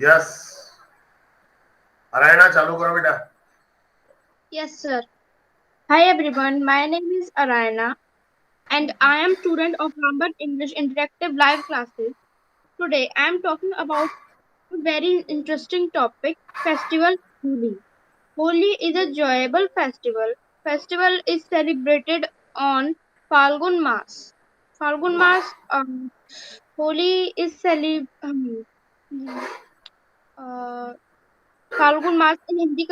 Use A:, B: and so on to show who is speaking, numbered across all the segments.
A: Yes. Narayana चालू करो बेटा।
B: Yes, sir. Hi everyone, my name is Arayana and I am student of Lambert English Interactive Live Classes. Today I am talking about a very interesting topic, Festival Holi. Holi is a joyable festival. Festival is celebrated on Falgun Mas. Falgun Mas, Holi is uh, Falgun Mas in Hindi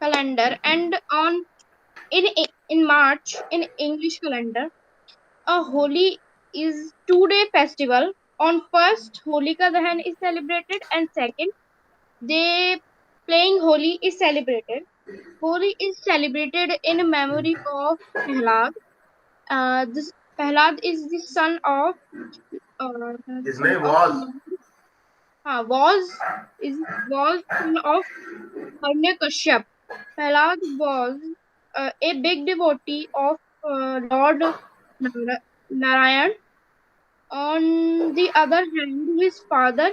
B: calendar and on in March in English calendar. A Holi is 2 day festival. On first, Holika Dahan is celebrated, and second, they playing Holi is celebrated. Holi is celebrated in memory of Prahlad. This Prahlad is the
A: His
B: son
A: name
B: of
A: was
B: is was son of Hiranyakashyap. Prahlad was a big devotee of Lord Narayan. On the other hand, his father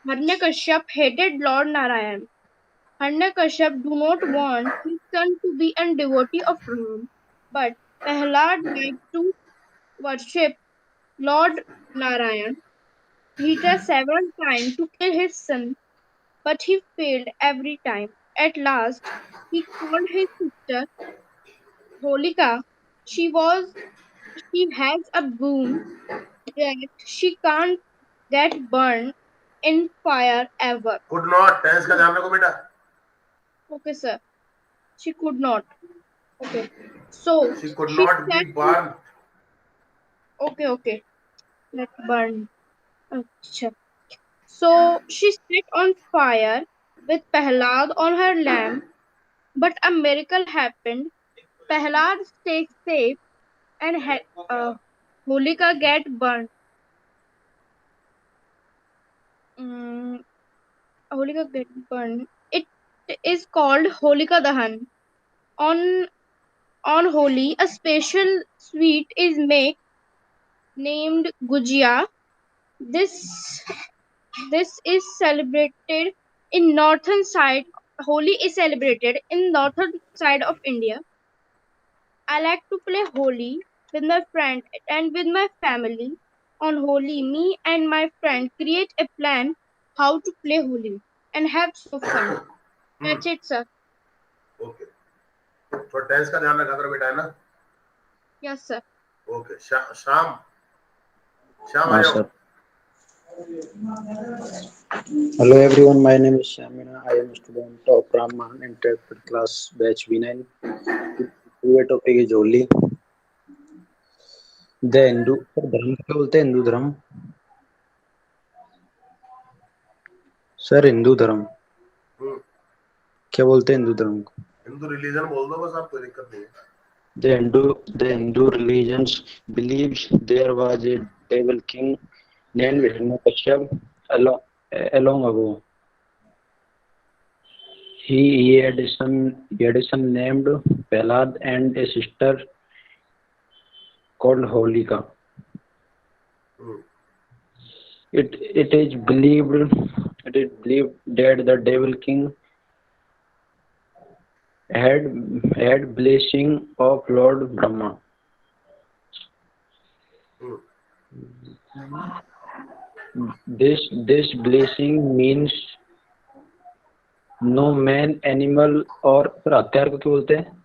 B: Hiranyakashyap hated Lord Narayan. Hiranyakashyap do not want his son to be a devotee of Ram, but Prahlad liked to worship Lord Narayan. He tried several times to kill his son, but he failed every time. At last, he called his sister Holika. She was she has a boon that she can't get burned in fire ever.
A: could not tense का ध्यान रखो बेटा।
B: Okay, sir. She could not. Okay. So
A: She could
B: she
A: not be
B: said,
A: burned.
B: okay, okay, let burn. Acha. So she set on fire with Prahlad on her lamp, but a miracle happened. Prahlad stayed safe and Holika get burned. Mm, Holika get burned. It is called Holika Dahan. On on Holi, a special sweet is made named Gujia. This this is celebrated in northern side. Holi is celebrated in northern side of India. I like to play Holi with my friend and with my family. On Holi, me and my friend create a plan how to play Holi and have so fun.
A: Hmm.
B: That's it, sir.
A: Okay, थोड़ा tense का ध्यान रखा करो बेटा, है ना।
B: Yes, sir.
A: Okay, शाम शाम आ
C: हाँ
A: जाओ।
C: Sir. Hello everyone, my name is Shamina. I am a student of Brahman Interpreter class batch B9. Today topic is Holi. The Hindu sir धर्म क्या बोलते हैं? हिंदू धर्म सर, हिंदू धर्म
A: हम्म,
C: क्या बोलते हैं हिंदू धर्म को?
A: हिंदू रिलीजन बोल दो बस, आप कोई दिक्कत नहीं है।
C: The Hindu religions believes there was a devil king named Hiranyakashipu along, long ago. He had a son named Prahlad and a sister called Holika.
A: Hmm,
C: It is believed that the devil king had blessing of Lord Brahma.
A: Hmm,
C: This blessing means no man, animal और फिर हथियार को क्या बोलते हैं?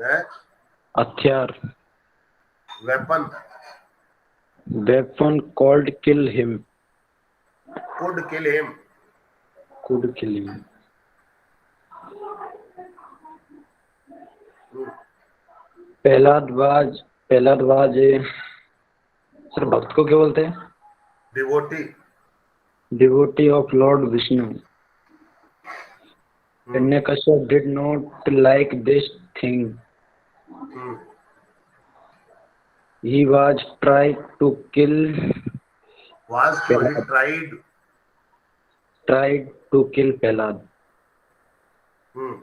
A: है
C: हथियार
A: weapon.
C: weapon called kill him.
A: could kill him।
C: Could kill him.
A: Hmm,
C: Prahlad was a sir भक्त को क्या बोलते हैं?
A: Devotee.
C: Devotee of Lord Vishnu.
A: Hmm,
C: Hiranyakashipu did not like this thing.
A: Hmm,
C: He was tried to kill
A: was क्यों, he
C: Prahlad.
A: tried।
C: Prahlad.
A: Hmm,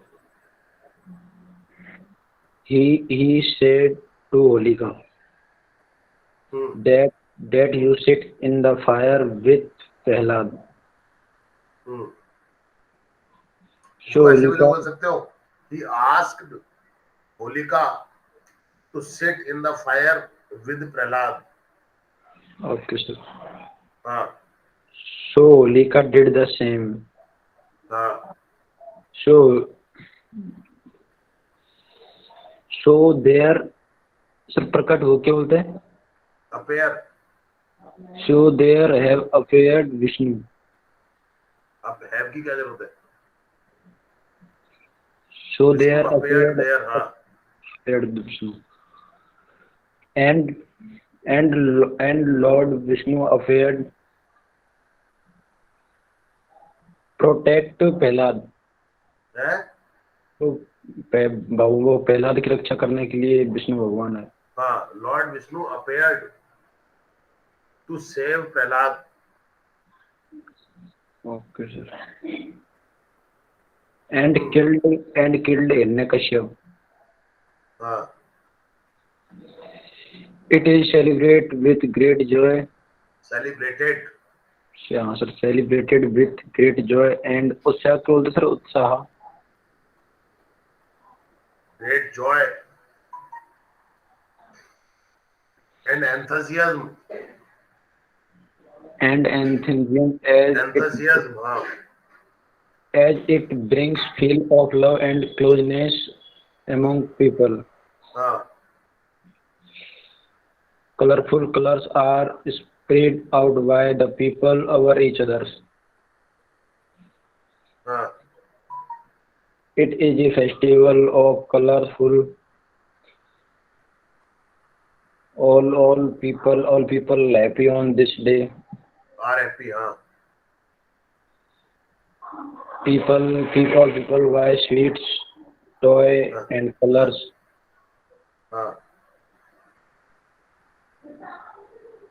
C: He said to Holika
A: hmm,
C: that you sit in the fire with Prahlad.
A: Hmm,
C: So
A: इसको ऐसे भी तो
C: Holika,
A: बोल सकते हो, he asked Holika to sit in the fire with Prahlad.
C: okay sir.
A: हाँ
C: So Holika did the same.
A: हाँ
C: So there, sir प्रकट हो क्या बोलते हैं?
A: Appear,
C: So there have appeared Vishnu.
A: अब हैव की क्या जरूरत है?
C: So
A: Vishnu
C: there
A: appeared there, हाँ
C: appeared Vishnu. And and Lord Vishnu appeared protect Prahlad.
A: है,
C: तो वो प्रहलाद की रक्षा करने के लिए विष्णु भगवान है.
A: हाँ lord Vishnu appeared to save Prahlad.
C: Okay sir. And killed Hiranyakashyap.
A: हाँ
C: it is celebrate with great joy.
A: Celebrated,
C: हाँ sir, celebrated with great joy and उत्साह क्या बोलते सर? उत्साह.
A: Great joy and enthusiasm,
C: and enthusiasm
A: enthusiasm, हाँ
C: as it brings feel of love and closeness among people.
A: हाँ
C: Colorful colors are spread out by the people over each others.
A: हाँ
C: It is a festival of colorful. All people happy on this day.
A: R F P, हाँ
C: People buy sweets, toy
A: हाँ
C: and colors.
A: हाँ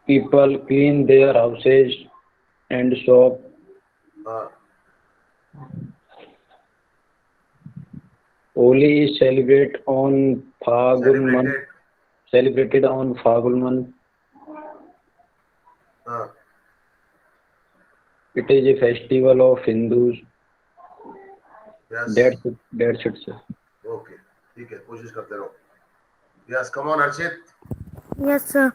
C: People clean their houses and shop.
A: हाँ
C: Holi is celebrated on Phagun month.
A: Celebrated,
C: Celebrated on Phagun month.
A: हाँ
C: It is a festival of Hindus.
A: Yes
C: That's it sir.
A: Okay, ठीक है, कोशिश करते रहो. Yes come on Harshit.
D: Yes, sir.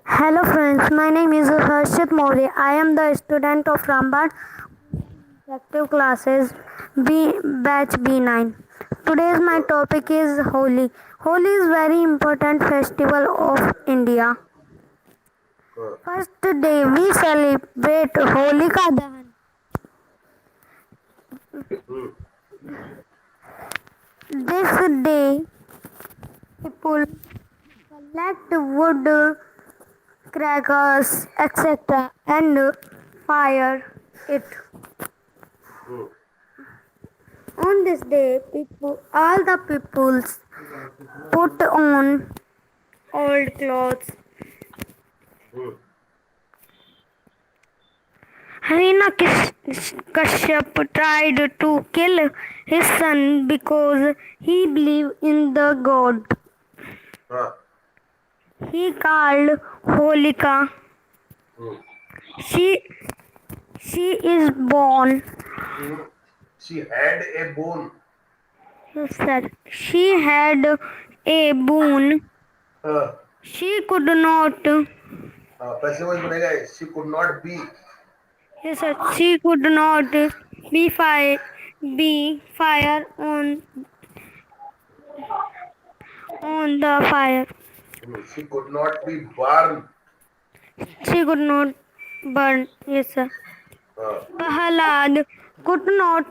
D: Hello, friends. My name is Harshit Maurya. I am the student of Ramban Active Classes B Batch B9. Today's my topic is Holi. Holi is very important festival of India.
A: हाँ
D: First day we celebrate Holika Dahan.
A: Hmm
D: This day people collect wood, crackers, etc. and fire it.
A: Hmm
D: On this day, all the peoples put on old clothes.
A: Hmm
D: Hiranyakashyap tried to kill his son because he believed in the god.
A: हाँ
D: He called Holika.
A: Hmm
D: She is born.
A: she had a bone.
D: Yes, sir. She had a boon.
A: हाँ
D: She could not.
A: हाँ पैसे वही बनेगा. she could not be.
D: Yes, sir. She could not be fire on the fire.
A: she could not be burned.
D: She could not burn. Yes, sir.
A: हाँ
D: Prahlad could not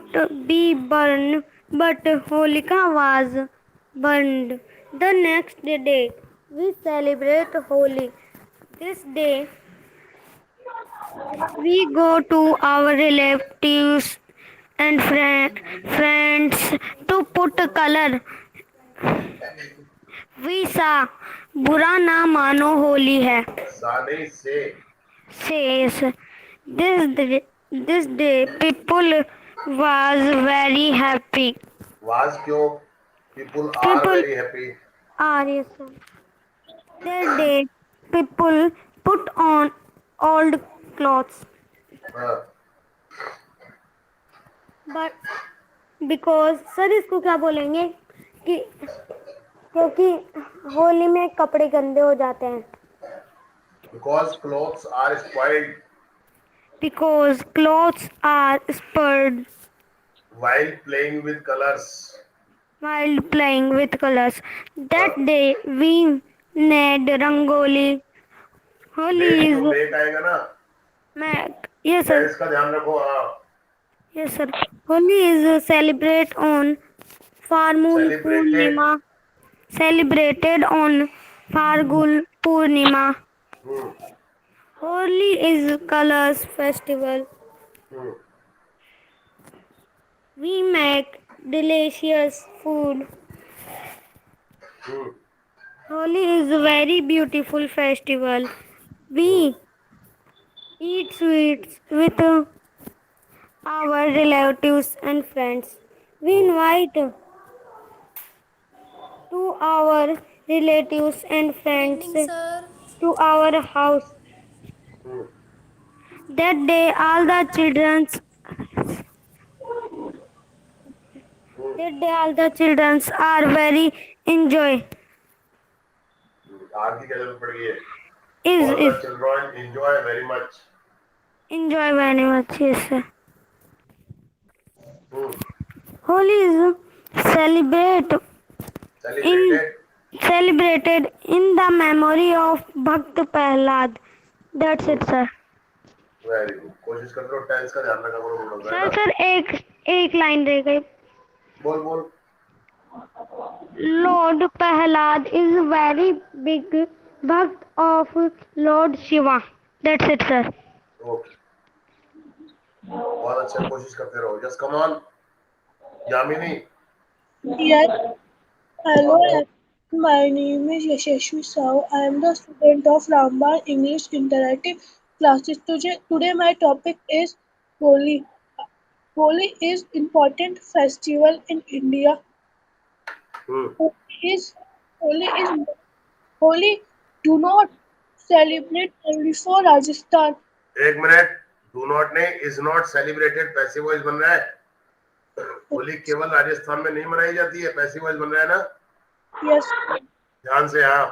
D: be burned, but Holika was burned. The next day, we celebrate Holi. This day, we go to our relatives and friends to put color. Visa बुरा ना मानो होली है.
A: साने से
D: Says this day people was very happy.
A: was क्यों? people are
D: People
A: very happy.
D: are yes, sir. That day people put on old clothes.
A: हाँ
D: but because sir इसको क्या बोलेंगे कि क्योंकि होली में कपड़े गंदे हो जाते हैं.
A: Because clothes are spoiled
D: Because clothes are spoiled
A: while playing with colors.
D: while playing with colors. That day we made rangoli. Holi
A: Make
D: is
A: जो make आएगा ना,
D: yes sir.
A: टेंस का ध्यान रखो. हाँ,
D: Yes sir. Holi is celebrated on Farmul
A: celebrated.
D: Purnima. Celebrated on Fargul Purnima.
A: Hmm.
D: Holi is colors festival.
A: Hmm.
D: We make delicious food.
A: Hmm.
D: Holi is a very beautiful festival.
A: Hmm.
D: We eat sweets with our relatives and friends. We invite to our relatives and friends to our house.
A: Hmm.
D: That day all the children are very enjoy.
A: Are की क्या जरूरत पड़ गई है?
D: Is
A: All the children enjoy very much.
D: enjoy very much. Yes sir.
A: Hmm.
D: Holi is celebrate in
A: Celebrated.
D: celebrated in the memory of Bhakt Prahlad. That's it sir.
A: Very good. कोशिश कर लो tense का ध्यान रखा करो बोलो है
D: sir
A: ना.
D: Sir एक लाइन रह गई.
A: बोल बोल.
D: Lord Prahlad is very big bhakt of Lord Shiva. That's it sir.
A: Okay. बहुत अच्छा, कोशिश करते रहो. Just come on. Yamini.
E: Yes, hello, my name is Yashashvi Sahu. I am the student of Ramban English Interactive Classes. Today my topic is Holi. Holi is important festival in India.
A: Hmm.
E: Holi is Holi do not celebrate only for Rajasthan.
A: एक minute. Do not ने is not celebrated passive voice बन रहा है. होली केवल राजस्थान में नहीं मनाई जाती है. पैसिव वॉइस बन रहा है ना.
E: Yes,
A: ध्यान से. हाँ.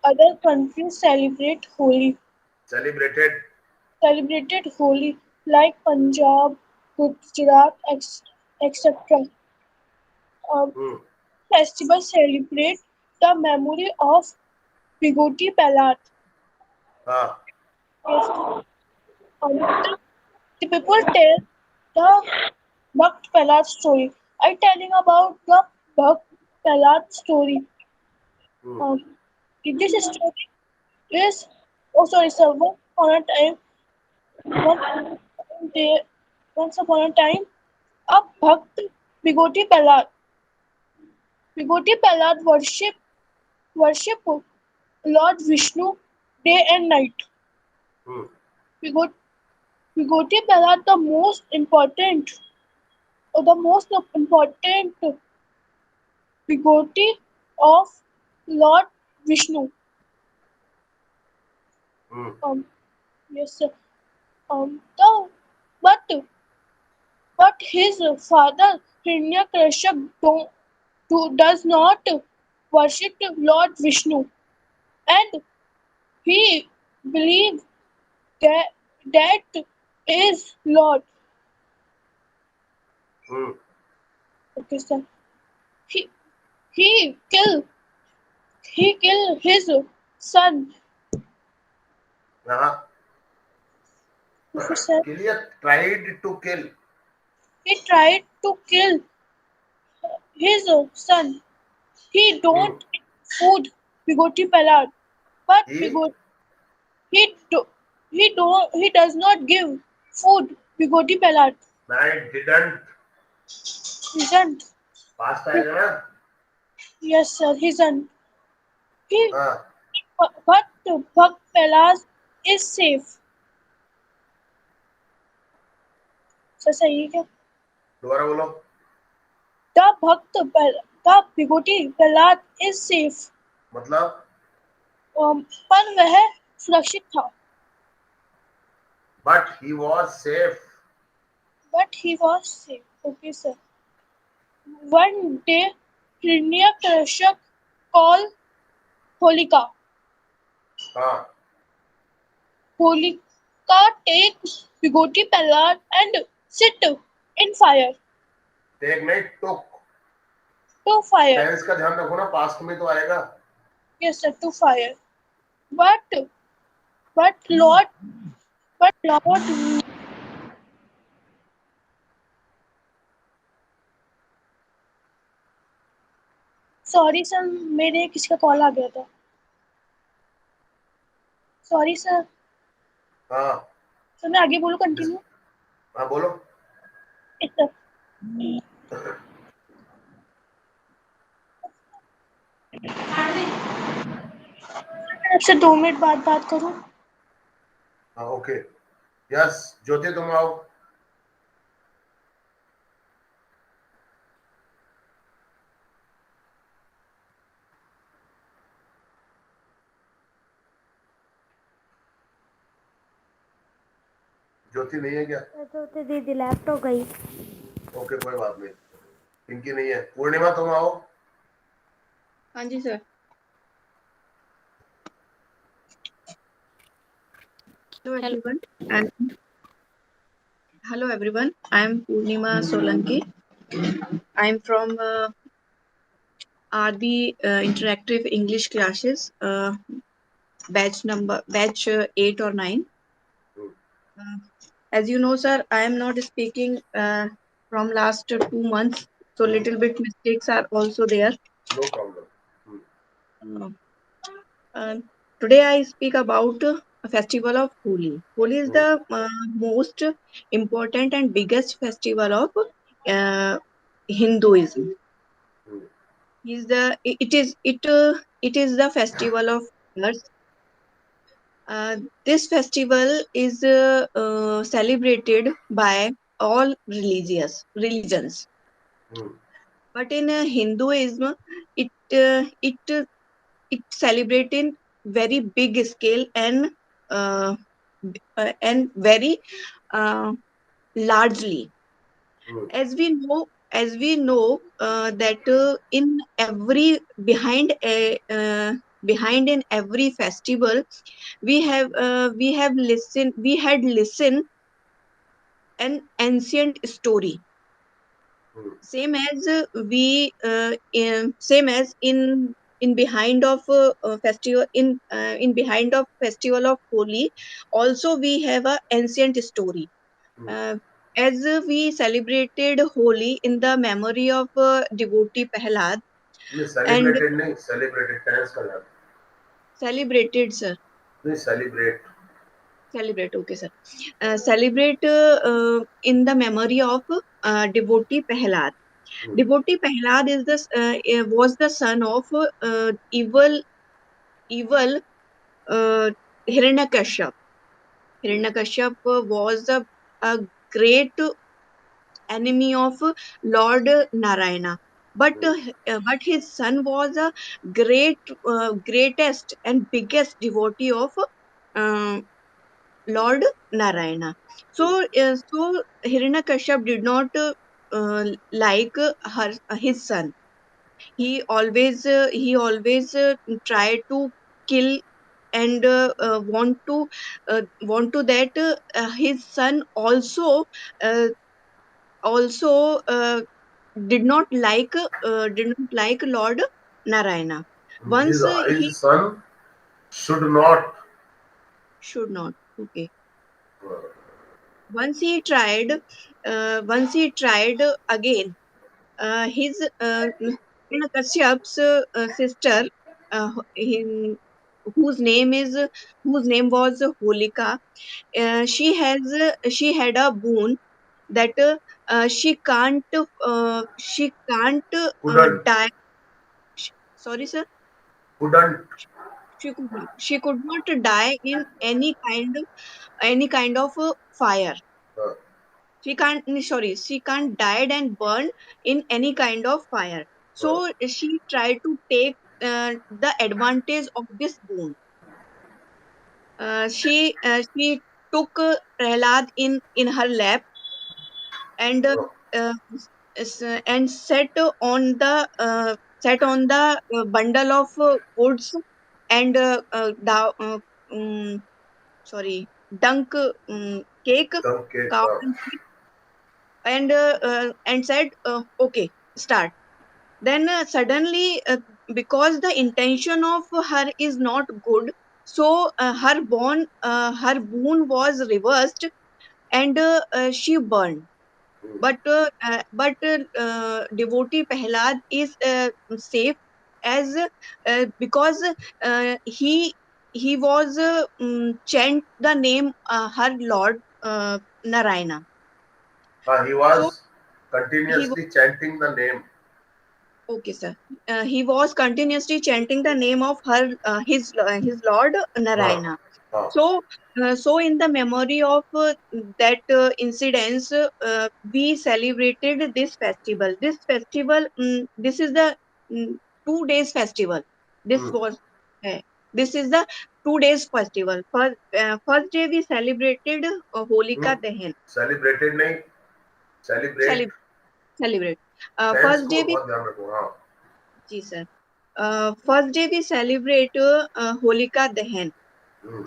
E: other countries celebrate Holi.
A: Celebrated.
E: Celebrated Holi like Punjab, Gujarat, etc.
A: Hmm.
E: Festival celebrate the memory of Bigoti Prahlad.
A: हाँ.
E: Yes. The people tell the Bhakt Prahlad story. I telling about the Bhakt Prahlad story.
A: Hmm.
E: This story is sir. Once upon a time, a Bhakt Bigoti Prahlad. Bigoti Prahlad worship Lord Vishnu day and night.
A: Hmm.
E: Vibhuti Prahlad, the most important devotee of Lord Vishnu.
A: Hmm.
E: Yes, sir. The, but his father Hiranyakashipu does not worship Lord Vishnu, and he believes that is Lord.
A: Hmm.
E: Okay, sir. He he kill his son.
A: हाँ.
E: Okay, sir.
A: Kilia tried to kill.
E: He tried to kill his son. He
A: Hmm.
E: don't eat food, Bigoti Prahlad. But
A: He
E: he does not give food, Bigoti Prahlad.
A: I didn't.
E: Isn't?
A: Past आएगा ना.
E: Yes, sir. He isn't. He
A: हाँ.
E: but Bhakt Prahlad is safe. Sir सही है क्या?
A: दोबारा बोलो.
E: The Bigoti Prahlad is safe.
A: मतलब
E: पर वह सुरक्षित था.
A: but he was safe.
E: But he was safe. Okay, sir. One day, Hiranyakashipu called Holika.
A: हाँ,
E: Holika takes Vibhuti Prahlad and sit in fire.
A: Take नहीं, टुक.
E: To fire.
A: टेंस का ध्यान रखो ना, पास्ट में तो आएगा.
E: Yes, sir, to fire. But Lord, sorry sir, मेरे किसी का कॉल आ गया था. Sorry sir.
A: हाँ,
E: सर मैं आगे बोलूं, कंटिन्यू.
A: हाँ बोलो.
E: सर आपसे 2 मिनट बाद बात करूं.
A: हाँ, ओके. यस, ज्योति तुम आओ. ज्योति नहीं है क्या?
D: ज्योति दीदी लेफ्ट हो गई.
A: ओके, कोई बात नहीं. पिंकी नहीं है. पूर्णिमा तुम आओ.
B: हाँ जी sir. Hello everyone. Hello everyone. I am Purnima Solanki. I am from RB Interactive English Classes, batch 8 or 9. As you know, sir, I am not speaking from last 2 months, so little bit mistakes are also there.
A: No problem.
B: Today I speak about a festival of Holi. Holi is the most important and biggest festival of Hinduism. It is the festival of colors. This festival is celebrated by all religions. But in Hinduism, it celebrates in very big scale and very largely. As we know that in every behind in every festival we had listened an ancient story. Same as in behind of festival in behind of festival of Holi, also we have a ancient story. As we celebrated Holi in the memory of devotee Prahlad. Celebrated, sir. Celebrate, okay, sir. Celebrate in the memory of devotee Prahlad. Devotee Prahlad was the son of evil Hiranyakashipu. Hiranyakashipu was a great enemy of Lord Narayana, but his son was a greatest and biggest devotee of Lord Narayana. So Hiranyakashipu did not like his son. He always tried to kill and want to that his son also did not like Lord Narayana. Once
A: His son should not.
B: Okay. Once he tried again. His Kashyap's sister, whose name was Holika. She had a boon that she can't die. Sorry, sir.
A: Couldn't.
B: She could not die in any kind of fire. She can't die and burn in any kind of fire. So she tried to take the advantage of this boon. She took Prahlad in her lap and and sat on the bundle of goods and sorry, dunk cake,
A: Dunk cake.
B: cow dung cake, and said, "Okay, start." Then suddenly, because the intention of her is not good, so her boon was reversed, and she burned. But devotee Prahlad is safe as because he was chant the name her Lord Narayana.
A: He
B: So
A: was
B: he was
A: continuously chanting the name.
B: okay, sir. He was continuously chanting the name of his Lord
A: हाँ
B: Narayana.
A: हाँ
B: So in the memory of that incidents, we celebrated this festival. This is the 2 days festival. This
A: hmm,
B: was uh, this is the 2 days festival. First day we celebrated Holika Dahan.
A: Celebrated नहीं, celebrate.
B: Celebrate, celebrate.
A: Tense
B: First
A: को
B: day we
A: बहुत ध्यान रखो। हाँ
B: जी sir. First day we celebrate Holika Dahan.
A: Hmm,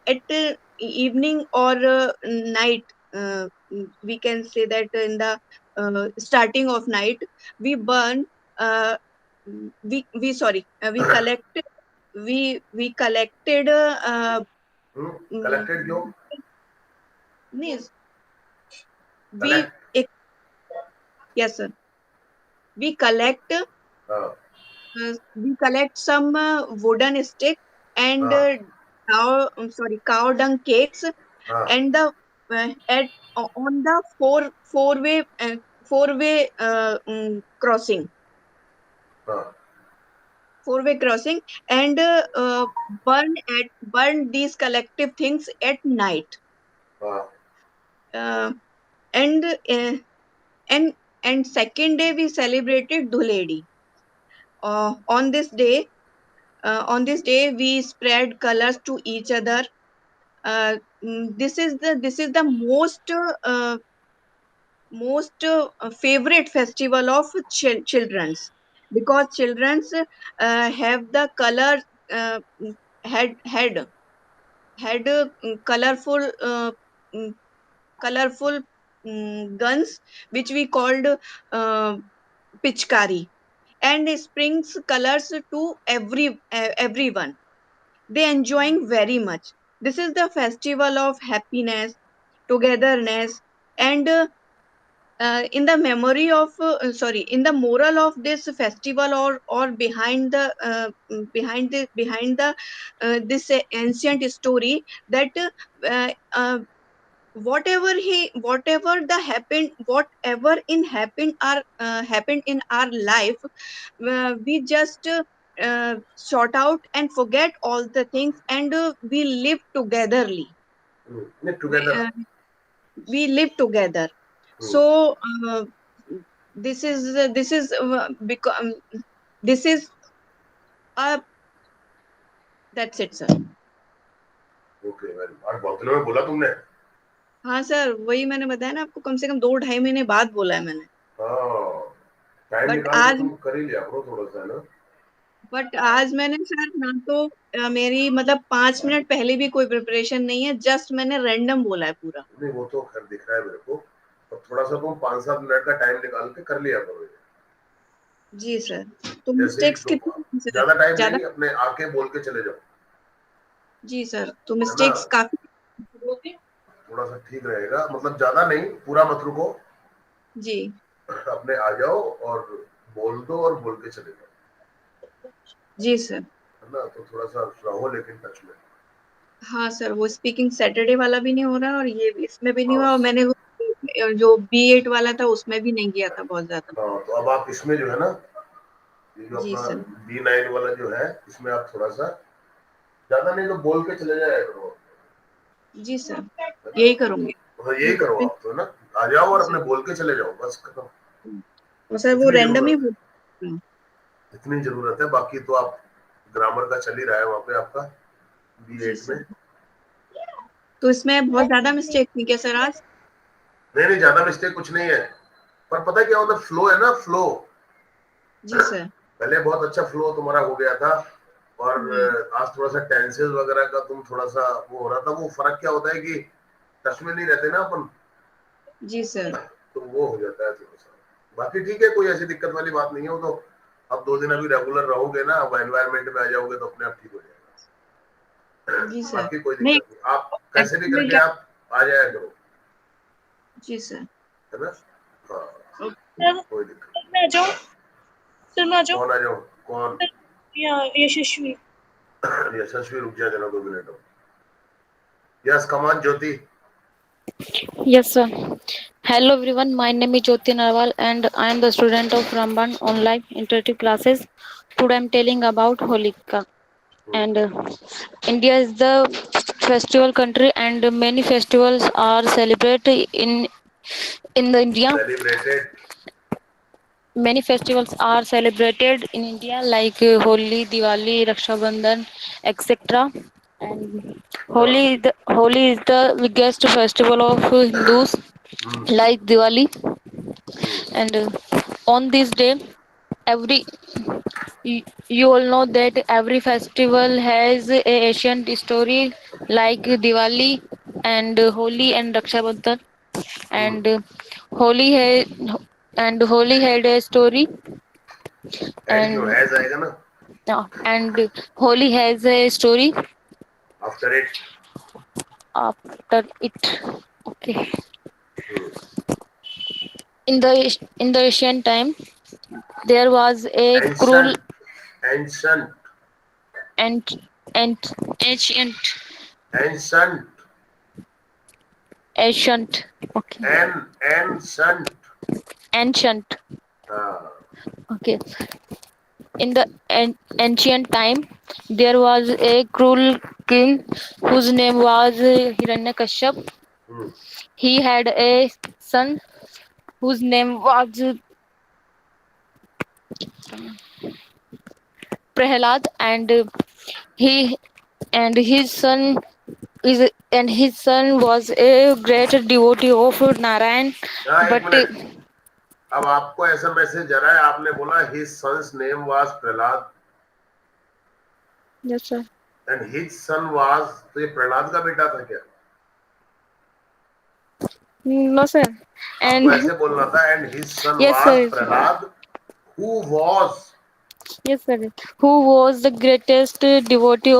B: At evening or night, we can say that in the starting of night we burn, we sorry, we collected mm,
A: collected क्यों?
B: yes, we
A: collect.
B: yes sir, we collect
A: हाँ
B: we collect some wooden stick and
A: हाँ
B: cow dung cakes
A: हाँ
B: and the at on the four-way crossing,
A: हाँ
B: four-way crossing, and burn these collective things at night.
A: हाँ
B: uh, and uh, and and second day we celebrated Dhuledi. On this day we spread colors to each other. This is the most favorite festival of children's, because children's have the color, uh, had colorful mm, colorful guns which we called pichkari, and springs colors to everyone. They enjoying very much. This is the festival of happiness, togetherness, and in the moral of this festival, or behind the this ancient story, that uh, uh, whatever happened in our life, we just sort out and forget all the things, and we live togetherly.
A: नहीं,
B: we,
A: together.
B: uh, we live together. So this is uh, that's it, sir.
A: Okay very, आज बहुत दिनों में बोला तुमने।
B: हाँ sir, वही मैंने बताया ना आपको, कम से कम 2-2.5 महीने बाद बोला है मैंने।
A: हाँ, टाइम
B: बट
A: निकाल के
B: आज
A: तुम कर ही लिया करो थोड़ा सा, है ना।
B: बट आज मैंने सर ना तो मेरी मतलब 5 मिनट पहले भी कोई प्रिपरेशन नहीं है, जस्ट मैंने रैंडम बोला है पूरा।
A: नहीं वो तो खैर दिख रहा है मेरे को, और थोड़ा सा तुम 5-7 मिनट का टाइम निकाल के कर लिया करो।
B: जी सर। तो
A: जैसे ही
B: मिस्टेक्स कितनी सर?
A: ज्यादा टाइम
B: ज्यादा?
A: नहीं, अपने आके बोल के चले जाओ,
B: जी सर, तो
A: है ना।
B: मिस्टेक्स काफी।
A: थोड़ा सा ठीक रहेगा, मतलब ज्यादा नहीं, पूरा मत रुको,
B: जी
A: अपने आ जाओ और बोल दो और बोल के चले जाओ,
B: जी सर।
A: है ना। तो थोड़ा सा रहो लेकिन टच में।
B: हाँ सर, वो स्पीकिंग सैटरडे वाला भी नहीं हो रहा और ये भी, इसमें भी नहीं
A: हाँ
B: हुआ, और मैंने वो जो B8 वाला था उसमें भी नहीं किया था बहुत ज्यादा।
A: हाँ, तो अब आप इसमें जो है ना, ये जो
B: जी
A: अपना
B: सर।
A: B9 वाला जो है, इसमें आप थोड़ा सा ज्यादा नहीं तो बोल के चले जाया करो,
B: जी सर,
A: है ना।
B: यही करूंगी।
A: तो यही करो आप, तो है ना, आ जाओ और
B: सर,
A: अपने बोल के चले जाओ, बस खत्म।
B: और सर वो
A: इतनी
B: रैंडम ही
A: जरूरत, इतनी जरूरत है, बाकी तो आप ग्रामर का चल ही रहा है वहां पे आपका
B: जी
A: B8
B: सर।
A: में।
F: तो इसमें बहुत ज्यादा मिस्टेक हुई क्या सर आज?
A: नहीं, ज्यादा मिस्टेक कुछ नहीं है, पर पता है क्या होता है, फ्लो है ना, फ्लो।
F: जी सर।
A: पहले बहुत अच्छा फ्लो तुम्हारा हो गया था, और आज थोड़ा सा टेंसेस वगैरह का तुम थोड़ा सा वो हो रहा था। वो फर्क क्या होता है कि टच में नहीं रहते ना अपन,
F: जी सर।
A: तो वो हो जाता है थोड़ा सा। बाकी ठीक है, कोई ऐसी दिक्कत वाली बात नहीं है। वो तो अब 2 दिन अभी रेगुलर रहोगे ना, अब एनवायरमेंट में आ जाओगे तो अपने आप ठीक हो जाएगा।
F: जी सर।
A: बाकी कोई
F: नहीं,
A: दिक्कत नहीं, आप कैसे भी
F: एक्चुअली
A: करके
F: क्या।
A: आप आ जाया करो,
F: जी सर।
A: है ना। हाँ,
E: सर
A: कोई दिक्कत
E: सर मैं आ जाऊँ, सर मैं आ
A: नहीं।
E: जाऊँ।
A: कौन आ जाओ, कौन?
E: यहाँ यशस्वी।
A: यशस्वी, रुक जा जरा 2 minute. Yes, come on Jyoti.
G: Yes, sir. Hello everyone, my name is Jyoti Narwal and I am the student of Ramban online interactive classes. Today I am telling about Holika. And India is the festival country and many festivals are celebrated in the India.
A: Celebrated.
G: Many festivals are celebrated in India like Holi, Diwali, Raksha Bandhan, etc. And
A: हाँ।
G: Holi is the biggest festival of Hindus
A: hmm.
G: like Diwali.
A: Hmm.
G: And on this day, every you all know that every festival has a ancient story like Diwali and Holi and Raksha Bandhan.
A: Hmm.
G: And Holi had Holi had a story.
A: Had क्यों,
G: And
A: has आएगा ना
G: and Holi has a story
A: after it.
G: after it. Okay.
A: Hmm.
G: In the ancient time, there was a cruel
A: ancient, ancient,
G: and and ancient
A: ancient,
G: ancient okay
A: an, ancient.
G: ancient
A: हाँ।
G: okay in the ancient time there was a cruel king whose name was Hiranyakashyap.
A: Hmm.
G: He had a son whose name was Prahlad, he and his son his son was a great devotee of Narayan.
A: हाँ, एक
G: But
A: minute. अब आपको ऐसा message आ रहा है, आपने बोला his son's name was Prahlad
G: yes sir.
A: And his son was, तो ये प्रहलाद का बेटा था क्या?
G: No sir.
A: आपको
G: And
A: ऐसे बोलना था, and his sun
G: yes
A: was
G: sir.
A: Prahlad who was.
G: Yes sir. Who was the greatest devotee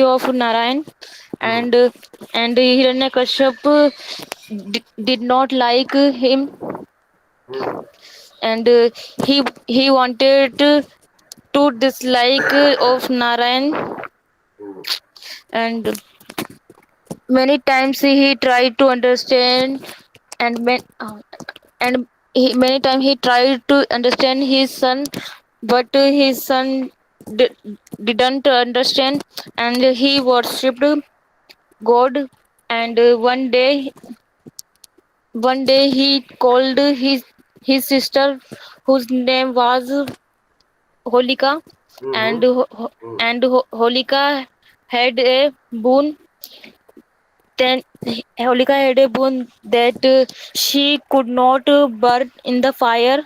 G: of Narayan, and Hiranyakashyap did not like him,
A: hmm.
G: and he wanted to dislike of Narayan,
A: hmm.
G: and many times he tried to understand, and many times he tried to understand his son, but his son didn't understand, and he worshipped God. And one day he called his sister, whose name was Holika, and
A: hmm. Hmm.
G: Holika had a boon. Then Holika had a boon that she could not burn in the fire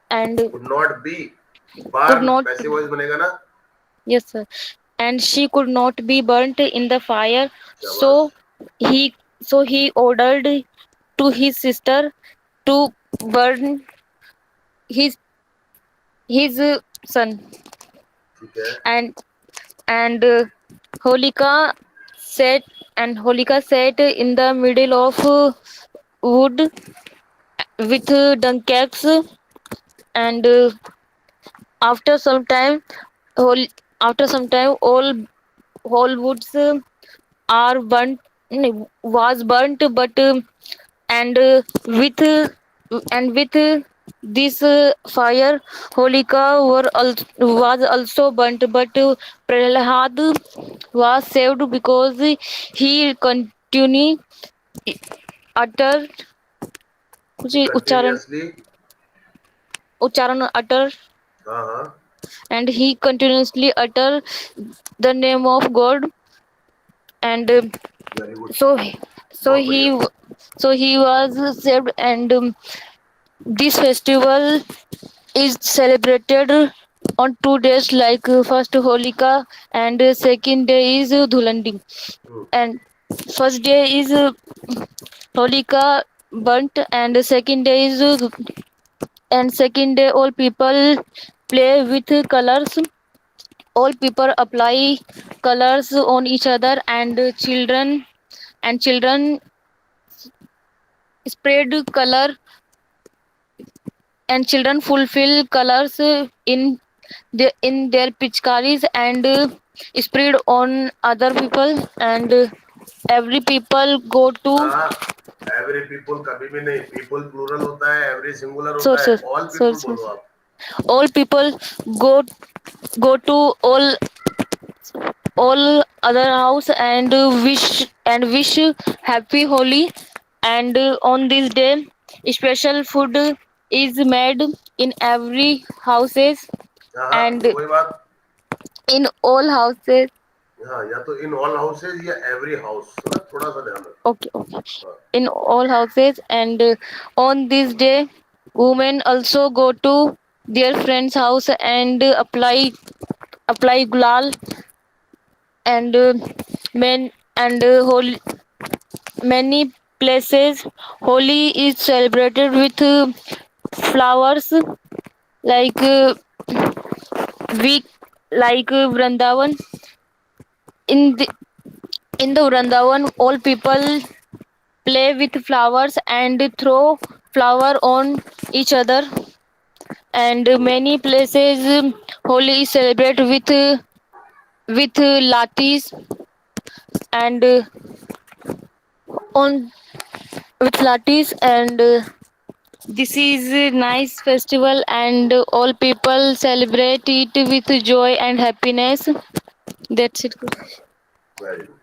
G: and
A: could not be
G: could
A: burn,
G: not.
A: Passive voice बनेगा ना।
G: Yes sir. And she could not be burnt in the fire.
A: शाबाश।
G: So he he ordered to his sister to burn his son.
A: ठीक है।
G: And Holika sat Holika sat in the middle of wood with duncax, and after some time whole after some time all woods are burnt was burnt, but and with this fire Holika was also burnt, but Prahlad was saved because he continued utter
A: ये
G: कुछ
A: continuously.
G: उच्चारण utter,
A: हाँ हाँ।
G: and he continuously utter the name of God, and
A: Very good.
G: so so
A: बहुत
G: he
A: बढ़िया.
G: so he was saved, and this festival is celebrated on 2 days, like first Holika and second day is Dhulandi.
A: Hmm.
G: And first day is Holika burnt, and second day is and second day all people play with colors. All people apply colors on each other, and children spread color, and children fulfill colors in their pitchkaris, and spread on other people, and every people go to
A: every people कभी भी नहीं. People plural होता है, every singular
G: so
A: होता है.
G: so
A: all
G: so,
A: people
G: so
A: बोलो आप.
G: all people go to all other house, and wish happy Holi. And on this day special food is made in every houses,
A: हाँ हाँ,
G: and
A: कोई बात.
G: in all houses.
A: हाँ, या तो in all houses या एवरी हाउस. है ना, थोड़ा सा ध्यान रखो.
G: Okay, in all houses, and on this day women also go to their friend's house and apply gulal, and men and holy many places Holi is celebrated with flowers, like we like Vrindavan. In the Vrindavan, all people play with flowers and throw flower on each other, and many places Holi is celebrated with latis, and on with latis, and this is a nice festival, and all people celebrate it with joy and happiness. That's it.
A: Very good.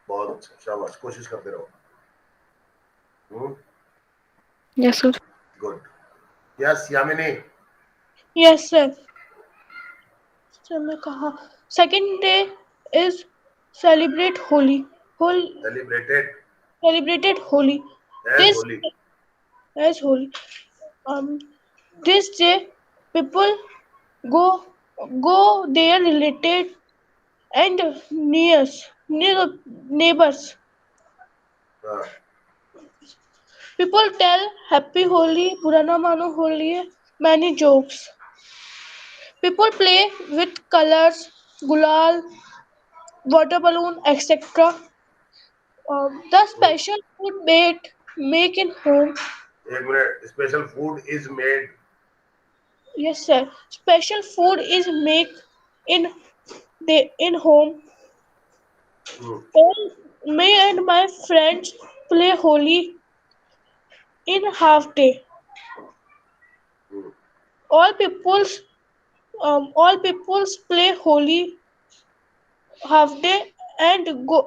A: बहुत अच्छा, शाबाश. कोशिश करते रहो.
G: Yes, sir.
A: Good. Yes Yamini.
E: Yes, sir. So मैं कहा second day is celebrate Holi.
A: Celebrated
E: Celebrated Holi.
A: As
E: This
A: Holi.
E: as Holi. This day people go their related and neighbors.
A: हाँ.
E: People tell happy Holi, Purana Mano Holi, many jokes. People play with colors, gulal, water balloon, etc. The special food make in home.
A: एक minute. Special food is made.
E: Yes, sir. Special food is make in home. All me and my friends play Holi in half day. All peoples play Holi half day and go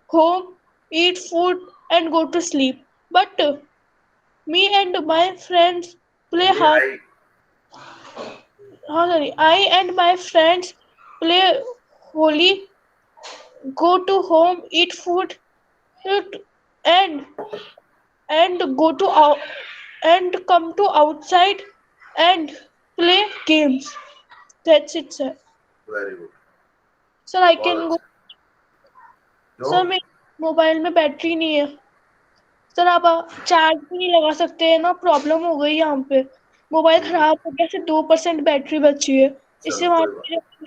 E: home, eat food and go to sleep. But me and my friends play I and my friends play Holi, go to home, eat food, and go to out and come to outside and play games. That's it, sir.
A: Very good.
E: Sir, I can go. Sir मेरे mobile में battery नहीं है. Sir आप charge भी नहीं लगा सकते हैं ना. प्रॉब्लम हो गई यहाँ पे. मोबाइल खराब हो गया. सिर्फ 2% बैटरी बची है. इससे वहाँ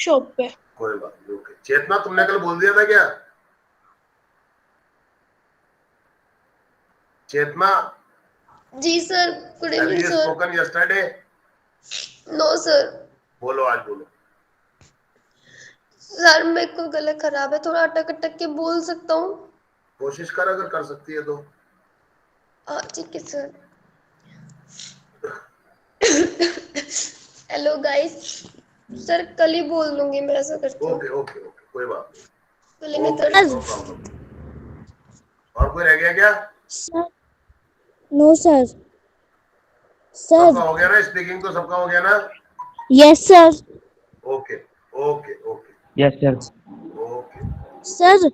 E: शॉप पे.
A: कोई बात नहीं. ओके. चेतना, तुमने कल बोल दिया था क्या? चेतना.
H: जी sir. Good evening sir.
A: Spoken yesterday?
H: No sir.
A: बोलो, आज बोलो.
H: सर मेरे को गला खराब है, थोड़ा अटक अटक के बोल सकता हूँ?
A: कोशिश कर, अगर कर सकती है तो.
H: ठीक है सर. Hello guys. सर कल ही बोल दूंगी मैं, ऐसा करती हूँ.
A: ओके ओके ओके, कोई बात नहीं.
H: कल ही मैं
A: Okay,
H: कर.
A: no problem. और कोई रह गया क्या?
D: No, sir. Sir.
A: सबका हो गया ना? स्पीकिंग तो सबका हो गया ना?
D: Yes, sir.
A: Okay okay okay.
C: Yes, sir.
A: Okay
D: sir